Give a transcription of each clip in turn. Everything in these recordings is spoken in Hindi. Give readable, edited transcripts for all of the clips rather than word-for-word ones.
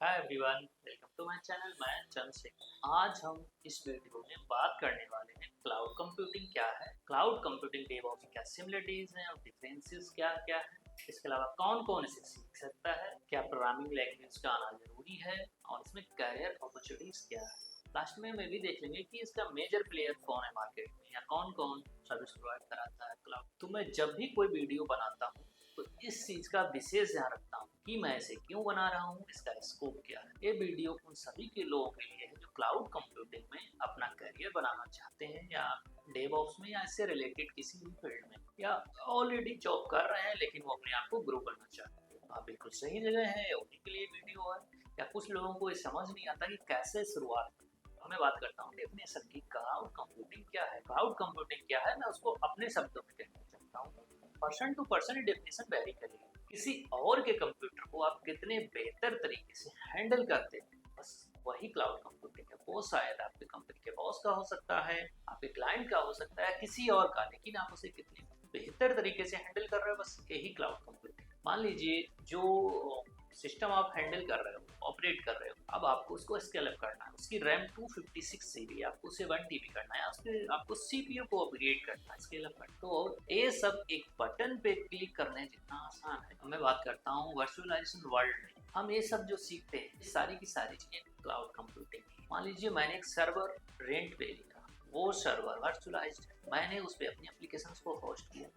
Hi everyone, welcome to my channel. मैं चंद सिंह। आज हम इस वीडियो में बात करने वाले हैं क्लाउड कंप्यूटिंग क्या है, क्लाउड कंप्यूटिंग डेवऑप्स की क्या सिमिलरिटीज हैं और डिफरेंसेस क्या क्या है, इसके अलावा कौन कौन इसे सीख सकता है, क्या प्रोग्रामिंग लैंग्वेज का आना जरूरी है और इसमें करियर अपॉर्चुनिटीज क्या है। लास्ट में भी देख लेंगे कि इसका मेजर प्लेयर कौन है मार्केट में या कौन कौन सर्विस प्रोवाइड कराता है क्लाउड। तो मैं जब भी कोई वीडियो बनाता हूँ तो इस चीज़ का विशेष ध्यान रखता हूँ कि मैं इसे क्यों बना रहा हूँ, इसका स्कोप क्या है। ये वीडियो उन सभी के लोगों के लिए है जो क्लाउड कंप्यूटिंग में अपना करियर बनाना चाहते हैं या डेवऑप्स में या इससे रिलेटेड किसी भी फील्ड में या ऑलरेडी जॉब कर रहे हैं लेकिन वो अपने आप को ग्रो करना चाहते हैं। आप बिल्कुल सही जगह है, उन्हीं के लिए वीडियो है। या कुछ लोगों को ये समझ नहीं आता कि कैसे शुरुआत करें। मैं बात करता हूँ डेफिनेशन की क्लाउड कंप्यूटिंग क्या है। क्लाउड कंप्यूटिंग क्या है, मैं उसको अपने शब्दों में कहना चाहता हूँ। Person to person definition vary करेगी। किसी और के कंप्यूटर को आप कितने बेहतर तरीके से हैंडल करते हैं, बस वही क्लाउड कंप्यूटिंग है। वो शायद आपके कंपनी के बॉस का हो सकता है, आपके क्लाइंट का हो सकता है, किसी और का, लेकिन आप उसे कितने बेहतर तरीके से हैंडल कर रहे हो, बस यही क्लाउड कंप्यूटिंग। मान लीजिए जो सिस्टम आप हैंडल कर रहे हो, ऑपरेट कर रहे हो, अब आपको उसको स्केल अप करना है। उसकी रैम 256 जीबी, आपको उसे 1 टीबी करना है, उसके आपको सीपीयू को अपग्रेड करना है, स्केल अप करना। तो ये सब एक बटन पे क्लिक करने जितना आसान है। अब मैं बात करता हूँ वर्चुअलाइजेशन वर्ल्ड में। हम ये सब जो सीखते हैं, सारी की सारी चीजें क्लाउड कंप्यूटिंग। मान लीजिए मैंने एक सर्वर रेंट पे लिया, वो सर्वर वर्चुअलाइज्ड है, मैंने उस पर अपनी एप्लीकेशंस को होस्ट किया,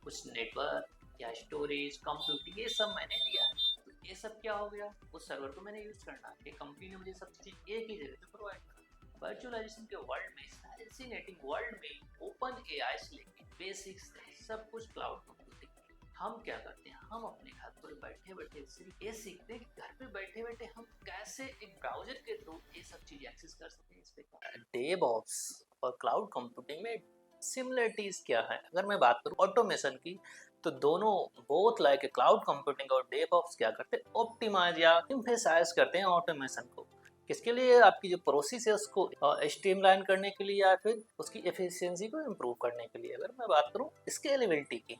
कुछ नेटवर्क या स्टोरेज कंप्यूटिंग ये सब मैंने लिया है। तो ये सब क्या हो गया, उस सर्वर को मैंने यूज करना है। कंपनी ने मुझे सब चीजें एक ही जगह पे प्रोवाइड करा। वर्चुअलाइजेशन के वर्ल्ड में, फैसिनेटिंग वर्ल्ड में, ओपन एआई से लेके बेसिक्स सब कुछ क्लाउड कंप्यूटिंग। हम क्या करते हैं, हम अपने घर पर बैठे बैठे सिर्फ ये सीखते हैं कि घर पे बैठे बैठे हम कैसे एक ब्राउजर के थ्रू ये सब चीजें एक्सेस कर सकते हैं। इस पे डेवऑप्स और क्लाउड कंप्यूटिंग में सिमिलरिटीज क्या है। अगर मैं बात करूं ऑटोमेशन की, तो दोनों बोथ लाइक क्लाउड कंप्यूटिंग और डेवऑप्स क्या करते हैं, ऑप्टिमाइज या एम्फेसाइज करते हैं ऑटोमेशन को। किसके लिए, आपकी जो प्रोसेस है उसको स्ट्रीमलाइन करने के लिए या फिर उसकी एफिशिएंसी को इम्प्रूव करने के लिए। अगर मैं बात करूं स्केलेबिलिटी की,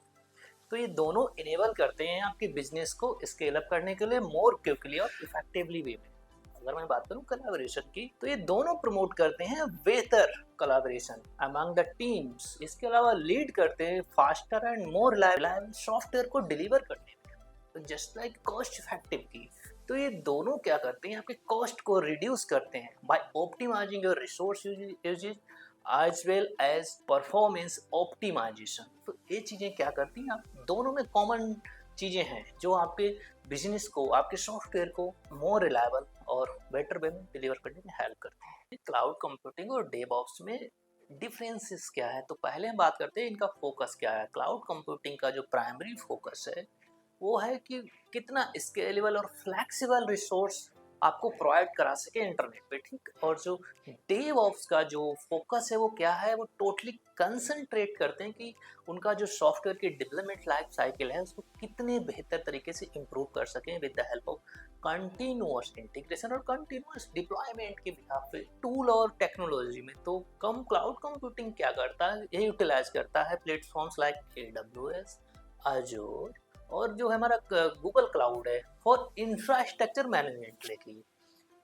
तो ये दोनों इनेबल करते हैं आपके बिजनेस को स्केल अप करने के लिए मोर क्विकली और इफेक्टिवली वे में। अगर मैं बात करूं कोलैबोरेशन की, तो ये दोनों प्रमोट करते हैं बेहतर कोलैबोरेशन अमंग द टीम्स। इसके अलावा लीड करते हैं faster and more reliable software को डिलीवर करने में। तो जस्ट लाइक कॉस्ट इफेक्टिव की, तो ये दोनों क्या करते हैं, आपके कॉस्ट को रिड्यूस करते हैं by optimising your resource usage as well as performance optimisation. तो ये चीजें क्या करती हैं, आप दोनों में कॉमन चीजें हैं जो आपके बिजनेस को, आपके सॉफ्टवेयर को मोर रिलायबल और बेटर वे में डिलीवर करने में हेल्प करते हैं। क्लाउड कंप्यूटिंग और डेवऑप्स में डिफरेंसेस क्या है, तो पहले हम बात करते हैं इनका फोकस क्या है। क्लाउड कंप्यूटिंग का जो प्राइमरी फोकस है वो है कि कितना स्केलेबल और फ्लेक्सिबल रिसोर्स आपको प्रोवाइड करा सके इंटरनेट पे, ठीक। और जो डेवऑप्स का जो फोकस है वो क्या है, वो टोटली कंसंट्रेट करते हैं कि उनका जो सॉफ्टवेयर की डेवलपमेंट लाइफ साइकिल है उसको कितने बेहतर तरीके से इम्प्रूव कर सकें with the help of continuous integration और कंटिन्यूअस डिप्लॉयमेंट के बिहाफ पे टूल और टेक्नोलॉजी में। तो कम क्लाउड कंप्यूटिंग क्या करता है, ये यूटिलाइज करता है प्लेटफॉर्म्स लाइक AWS, Azure और जो हमारा गूगल क्लाउड है फॉर इंफ्रास्ट्रक्चर मैनेजमेंट के लिए।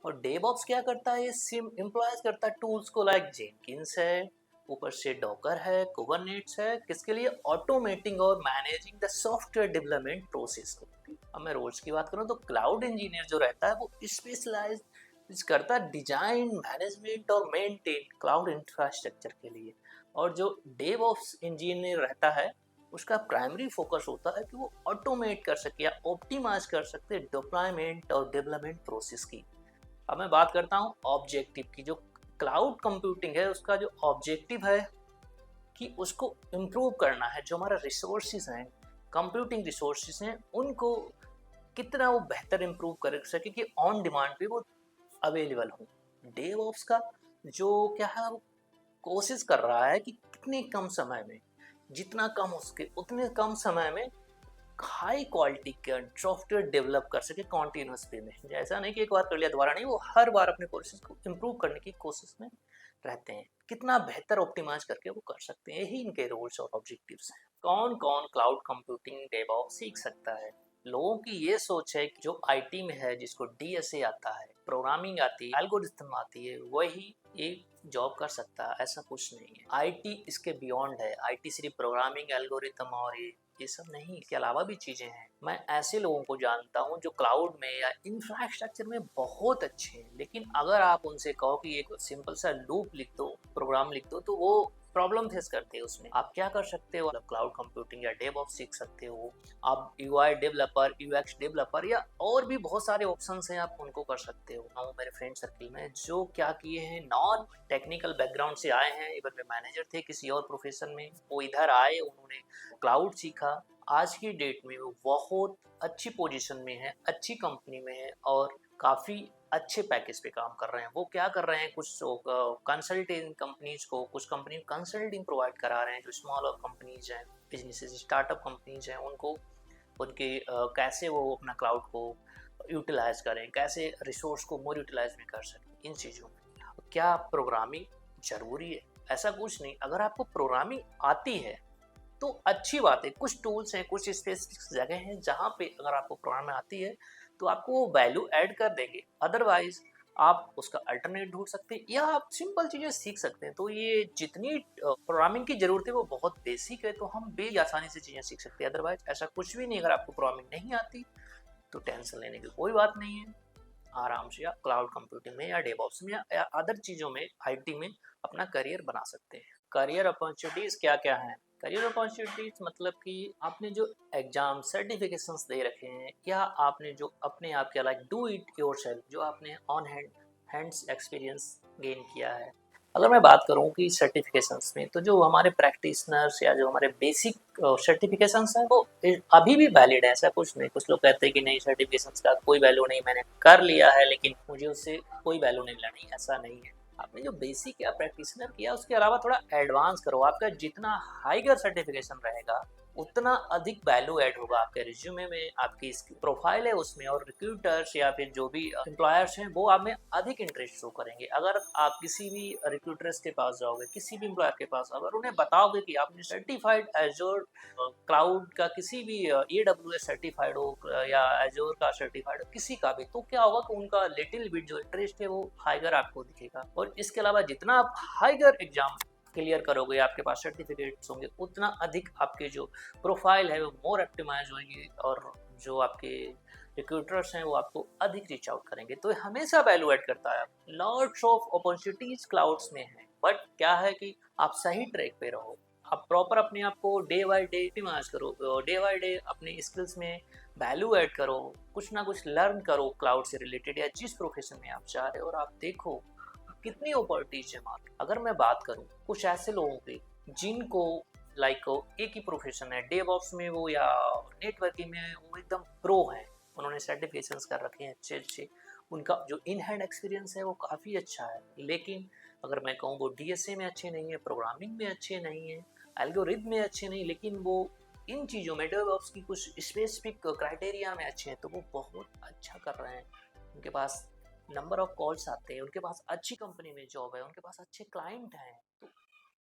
और डेवऑप्स क्या करता है, ये सिम एम्प्लॉयज करता है टूल्स को लाइक जेनकिंस है, ऊपर से डॉकर है, कुबरनेट्स है, किसके लिए, ऑटोमेटिंग और managing the software development process को। अब मैं रोल्स की बात करूँ तो क्लाउड इंजीनियर जो रहता है वो स्पेशलाइज करता है डिजाइन, मैनेजमेंट और मेंटेन क्लाउड इंफ्रास्ट्रक्चर के लिए। और जो डेवऑप्स इंजीनियर रहता है उसका प्राइमरी फोकस होता है कि वो ऑटोमेट कर सके या ऑप्टिमाइज कर सकते डिप्लॉयमेंट और डेवलपमेंट प्रोसेस की। अब मैं बात करता हूँ ऑब्जेक्टिव की। जो क्लाउड कंप्यूटिंग है उसका जो ऑब्जेक्टिव है कि उसको इम्प्रूव करना है, जो हमारा रिसोर्सेज हैं, कंप्यूटिंग रिसोर्सेज हैं, उनको कितना वो बेहतर इम्प्रूव कर सके कि ऑन डिमांड पे वो अवेलेबल हो। डेवऑप्स का जो क्या है, वो कोशिश कर रहा है कि कितने कम समय में, जितना कम हो सके उतने कम समय में हाई क्वालिटी का सॉफ्टवेयर डेवलप कर सके कॉन्टिन्यूस वे में। ऐसा नहीं कि एक बार कर लिया दोबारा नहीं, वो हर बार अपने प्रोसेस को इम्प्रूव करने की कोशिश में रहते हैं, कितना बेहतर ऑप्टिमाइज करके वो कर सकते हैं। यही इनके रोल्स और ऑब्जेक्टिव्स हैं। कौन कौन क्लाउड कंप्यूटिंग डेवऑप्स सीख सकता है, लोगों की ये सोच है कि जो आईटी में है, जिसको डीएसए आता है, प्रोग्रामिंग आती है, एल्गोरिथम आती है, वही एक जॉब कर सकता है। ऐसा कुछ नहीं है। आईटी इसके बियॉन्ड है। आईटी सिर्फ प्रोग्रामिंग, एल्गोरिथम और ये सब नहीं, इसके अलावा भी चीजें हैं। मैं ऐसे लोगों को जानता हूँ जो क्लाउड में या इंफ्रास्ट्रक्चर में बहुत अच्छे हैं, लेकिन अगर आप उनसे कहो कि एक सिंपल सा लूप लिख दो, प्रोग्राम लिख दो, तो वो प्रॉब्लम फेस करते हैं उसमें। आप क्या कर सकते हो? क्लाउड कंप्यूटिंग या डेवऑप्स सीख सकते हो। आप यूआई डेवलपर, यूएक्स डेवलपर या और भी बहुत सारे ऑप्शंस हैं, आप उनको कर सकते हो। मेरे फ्रेंड सर्किल में जो क्या किए हैं, नॉन टेक्निकल बैकग्राउंड से आए हैं, इवन में मैनेजर थे किसी और प्रोफेशन में, वो इधर आए, उन्होंने क्लाउड सीखा। आज की डेट में वो बहुत अच्छी पोजीशन में है, अच्छी कंपनी में है और काफ़ी अच्छे पैकेज पे काम कर रहे हैं। वो क्या कर रहे हैं, कुछ कंसल्टिंग कंपनीज को, कुछ कंपनी कंसल्टिंग प्रोवाइड करा रहे हैं, जो स्मॉल कंपनीज हैं, बिजनेसेस, स्टार्टअप कंपनीज हैं, उनको उनके कैसे वो अपना क्लाउड को यूटिलाइज करें, कैसे रिसोर्स को मोर यूटिलाइज में कर सकें। इन चीज़ों में क्या प्रोग्रामिंग ज़रूरी है? ऐसा कुछ नहीं। अगर आपको प्रोग्रामिंग आती है तो अच्छी बात है। कुछ टूल्स हैं, कुछ स्पेसिफिक जगह हैं जहाँ पे अगर आपको प्रोग्रामिंग आती है तो आपको वो वैल्यू ऐड कर देंगे। अदरवाइज आप उसका अल्टरनेट ढूंढ सकते हैं या आप सिंपल चीज़ें सीख सकते हैं। तो ये जितनी प्रोग्रामिंग की ज़रूरत है वो बहुत बेसिक है, तो हम बे आसानी से चीज़ें सीख सकते हैं। अदरवाइज ऐसा कुछ भी नहीं। अगर आपको प्रोग्रामिंग नहीं आती तो टेंशन लेने की कोई बात नहीं है। आराम से आप क्लाउड कंप्यूटिंग में या डेवऑप्स में या अदर चीज़ों में, आईटी में अपना करियर बना सकते हैं। करियर अपॉर्चुनिटीज़ क्या क्या हैं? करियर अपॉर्चुनिटीज़ मतलब कि आपने जो एग्जाम सर्टिफिकेशंस दे रखे हैं या आपने जो अपने आप के लाइक डू इट योरसेल्फ, जो आपने ऑन हैंड्स एक्सपीरियंस गेन किया है। अगर मैं बात करूं कि सर्टिफिकेशंस में, तो जो हमारे प्रैक्टिशनर्स या जो हमारे बेसिक सर्टिफिकेशंस हैं वो अभी भी वैलिड है। ऐसा कुछ नहीं। कुछ लोग कहते हैं कि नहीं, सर्टिफिकेशंस का कोई वैल्यू नहीं, मैंने कर लिया है लेकिन मुझे उससे कोई वैल्यू नहीं मिला। नहीं, ऐसा नहीं है। आपने जो बेसिक या प्रैक्टिशनर किया उसके अलावा थोड़ा एडवांस करो। आपका जितना हाइगर सर्टिफिकेशन रहेगा उतना अधिक वैल्यू ऐड होगा आपके रिज्यूमे में, आपकी प्रोफाइल है उसमें, और रिक्रूटर्स या फिर जो भी एम्प्लॉयर्स हैं वो आप में अधिक इंटरेस्ट शो करेंगे। अगर आप किसी भी रिक्रूटर्स के पास जाओगे, किसी भी एम्प्लॉयर के पास, अगर उन्हें बताओगे कि आपने सर्टिफाइड एजोर क्लाउड का किसी भी AWS सर्टिफाइड हो या एजोर का सर्टिफाइड हो, किसी का भी, तो क्या होगा कि उनका लिटिल बिट जो इंटरेस्ट है वो हाइगर आपको दिखेगा। और इसके अलावा जितना आप हाइगर एग्जाम क्लियर करोगे, आपके पास सर्टिफिकेट्स होंगे, उतना अधिक आपके जो प्रोफाइल है वो मोर ऑप्टिमाइज होगी और जो आपके रिक्रूटर्स हैं वो आपको अधिक रीच आउट करेंगे। तो हमेशा वैल्यू ऐड करता है। लॉट्स ऑफ अपॉर्चुनिटीज क्लाउड्स में है, बट क्या है कि आप सही ट्रैक पे रहो। आप प्रॉपर अपने आप को डे बाय डे ऑप्टिमाइज करो, डे बाय डे अपने स्किल्स में वैल्यू ऐड करो, कुछ ना कुछ लर्न करो क्लाउड से रिलेटेड या जिस प्रोफेशन में आप चाह रहे हो, और आप देखो कितनी अपॉर्चुनिटीज है मार्केट। अगर मैं बात करूं कुछ ऐसे लोगों की जिनको लाइक एक ही प्रोफेशन है, डेवऑप्स में वो या नेटवर्किंग में वो एकदम प्रो है, उन्होंने सर्टिफिकेशंस कर रखे हैं अच्छे अच्छे, उनका जो इन हैंड एक्सपीरियंस है वो काफ़ी अच्छा है। लेकिन अगर मैं कहूँ वो डीएसए में अच्छे नहीं है, प्रोग्रामिंग में अच्छे नहीं है, एल्गोरिथम में अच्छे नहीं, लेकिन वो इन चीज़ों में डेवऑप्स की कुछ स्पेसिफिक क्राइटेरिया में अच्छे हैं, तो वो बहुत अच्छा कर रहे हैं। उनके पास नंबर ऑफ कॉल्स आते हैं, उनके पास अच्छी कंपनी में जॉब है, उनके पास अच्छे क्लाइंट हैं, तो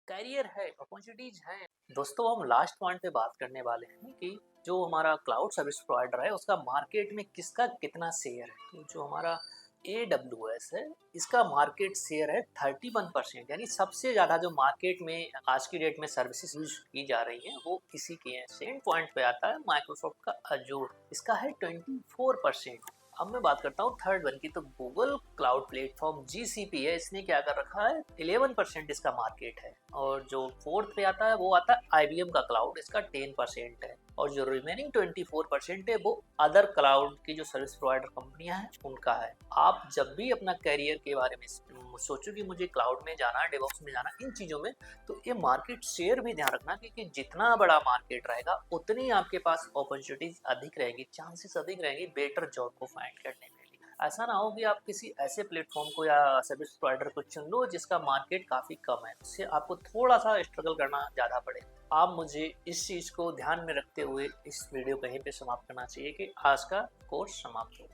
कैरियर है, अपॉर्चुनिटीज हैं। दोस्तों, हम लास्ट पॉइंट पे बात करने वाले हैं कि जो हमारा क्लाउड सर्विस प्रोवाइडर है उसका मार्केट में किसका कितना शेयर है। तो जो हमारा AWS है, इसका मार्केट शेयर है 31%, यानी सबसे ज़्यादा जो मार्केट में आज की डेट में सर्विसेज यूज की जा रही हैं वो किसी की है। सेकंड पॉइंट पे आता है माइक्रोसॉफ्ट का अजूर, इसका है 24%। अब मैं बात करता हूँ थर्ड वन की, तो गूगल क्लाउड प्लेटफॉर्म GCP है, इसने क्या कर रखा है, 11% इसका मार्केट है। और जो फोर्थ पे आता है वो आता है IBM का क्लाउड, इसका 10% है। और जो रिमेनिंग 24% है वो अदर क्लाउड की जो सर्विस प्रोवाइडर कंपनियां हैं उनका है। आप जब भी अपना करियर के बारे में सोचो कि मुझे क्लाउड में जाना है, डेवऑप्स में जाना, इन चीज़ों में, तो ये मार्केट शेयर भी ध्यान रखना, क्योंकि जितना बड़ा मार्केट रहेगा उतनी आपके पास अपॉर्चुनिटीज अधिक रहेगी, चांसेस अधिक रहेंगे बेटर जॉब को फाइंड करने के लिए। ऐसा ना हो कि आप किसी ऐसे प्लेटफॉर्म को या सर्विस प्रोवाइडर को चुन लो जिसका मार्केट काफ़ी कम है, उससे आपको थोड़ा सा स्ट्रगल करना ज़्यादा पड़ेगा। आप मुझे इस चीज़ को ध्यान में रखते हुए इस वीडियो को यहीं पे समाप्त करना चाहिए कि आज का कोर्स समाप्त हो।